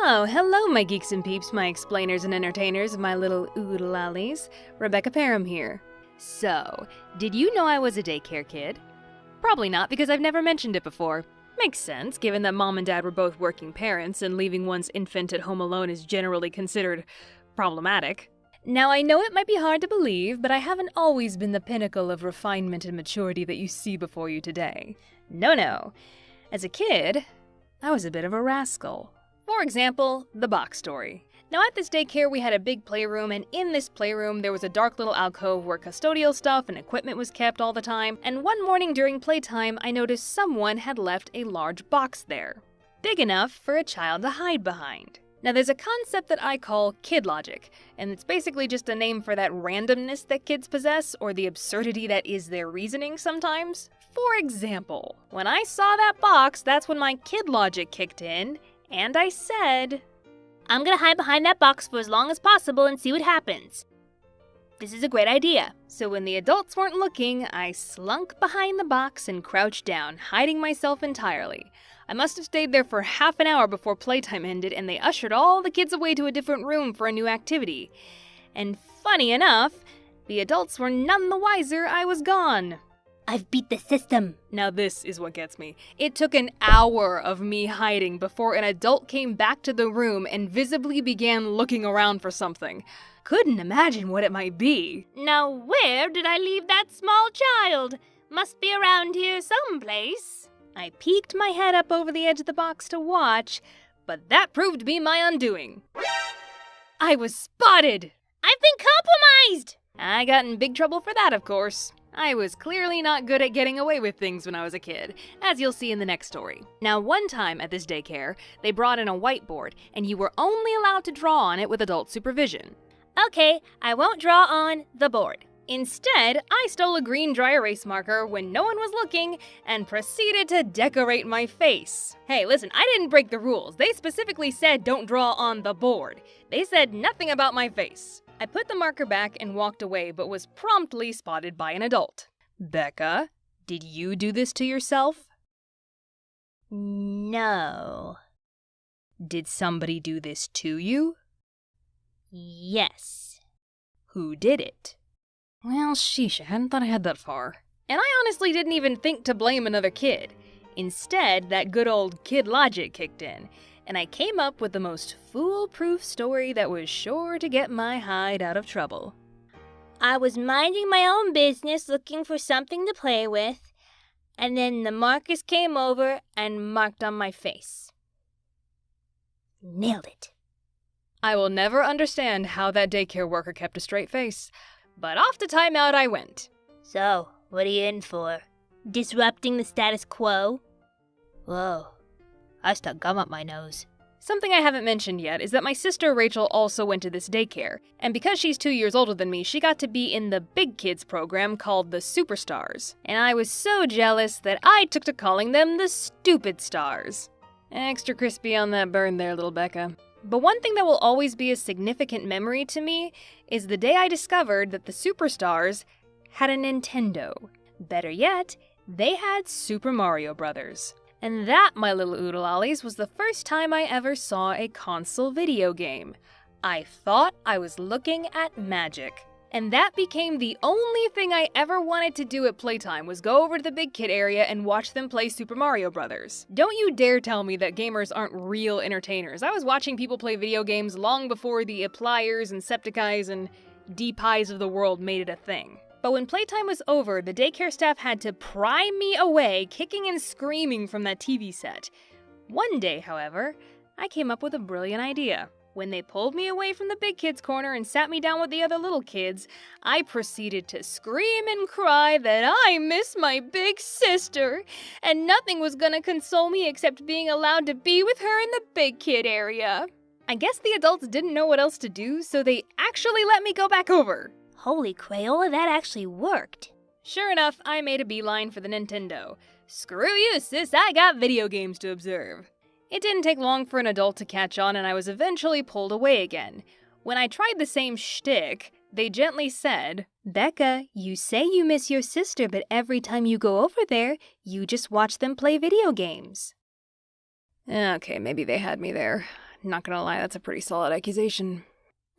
Oh, hello, my geeks and peeps, my explainers and entertainers, my little oodle-lollies. Rebecca Parham here. So, did you know I was a daycare kid? Probably not, because I've never mentioned it before. Makes sense, given that mom and dad were both working parents, and leaving one's infant at home alone is generally considered problematic. Now, I know it might be hard to believe, but I haven't always been the pinnacle of refinement and maturity that you see before you today. No. As a kid, I was a bit of a rascal. For example, the box story. Now at this daycare we had a big playroom, and in this playroom there was a dark little alcove where custodial stuff and equipment was kept all the time, and one morning during playtime I noticed someone had left a large box there. Big enough for a child to hide behind. Now there's a concept that I call kid logic, and it's basically just a name for that randomness that kids possess, or the absurdity that is their reasoning sometimes. For example, when I saw that box, that's when my kid logic kicked in, and I said, I'm gonna hide behind that box for as long as possible and see what happens. This is a great idea. So when the adults weren't looking, I slunk behind the box and crouched down, hiding myself entirely. I must have stayed there for half an hour before playtime ended, and they ushered all the kids away to a different room for a new activity. And funny enough, the adults were none the wiser I was gone. I've beat the system. Now this is what gets me. It took an hour of me hiding before an adult came back to the room and visibly began looking around for something. Couldn't imagine what it might be. Now where did I leave that small child? Must be around here someplace. I peeked my head up over the edge of the box to watch, but that proved to be my undoing. I was spotted! I've been compromised! I got in big trouble for that, of course. I was clearly not good at getting away with things when I was a kid, as you'll see in the next story. Now, one time at this daycare, they brought in a whiteboard, and you were only allowed to draw on it with adult supervision. Okay, I won't draw on the board. Instead, I stole a green dry erase marker when no one was looking and proceeded to decorate my face. Hey, listen, I didn't break the rules. They specifically said don't draw on the board. They said nothing about my face. I put the marker back and walked away, but was promptly spotted by an adult. Becca, did you do this to yourself? No. Did somebody do this to you? Yes. Who did it? Well, sheesh, I hadn't thought I had that far. And I honestly didn't even think to blame another kid. Instead, that good old kid logic kicked in, and I came up with the most foolproof story that was sure to get my hide out of trouble. I was minding my own business looking for something to play with, and then the markers came over and marked on my face. Nailed it. I will never understand how that daycare worker kept a straight face, but off to timeout I went. So, what are you in for? Disrupting the status quo? Whoa. I stuck gum up my nose. Something I haven't mentioned yet is that my sister Rachel also went to this daycare, and because she's 2 years older than me, she got to be in the big kids program called the Superstars, and I was so jealous that I took to calling them the Stupid Stars. Extra crispy on that burn there, little Becca. But one thing that will always be a significant memory to me is the day I discovered that the Superstars had a Nintendo. Better yet, they had Super Mario Brothers. And that, my little oodle-lollies, was the first time I ever saw a console video game. I thought I was looking at magic. And that became the only thing I ever wanted to do at playtime, was go over to the big kid area and watch them play Super Mario Brothers. Don't you dare tell me that gamers aren't real entertainers. I was watching people play video games long before the Appliers and Septiceyes and D-Pies of the world made it a thing. But when playtime was over, the daycare staff had to pry me away, kicking and screaming from that TV set. One day, however, I came up with a brilliant idea. When they pulled me away from the big kids corner and sat me down with the other little kids, I proceeded to scream and cry that I miss my big sister, and nothing was gonna console me except being allowed to be with her in the big kid area. I guess the adults didn't know what else to do, so they actually let me go back over. Holy Crayola, that actually worked. Sure enough, I made a beeline for the Nintendo. Screw you, sis, I got video games to observe. It didn't take long for an adult to catch on, and I was eventually pulled away again. When I tried the same shtick, they gently said, Becca, you say you miss your sister, but every time you go over there, you just watch them play video games. Okay, maybe they had me there. Not gonna lie, that's a pretty solid accusation.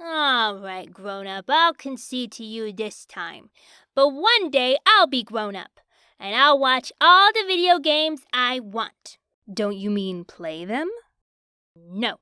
All right, grown-up, I'll concede to you this time. But one day I'll be grown-up, and I'll watch all the video games I want. Don't you mean play them? No,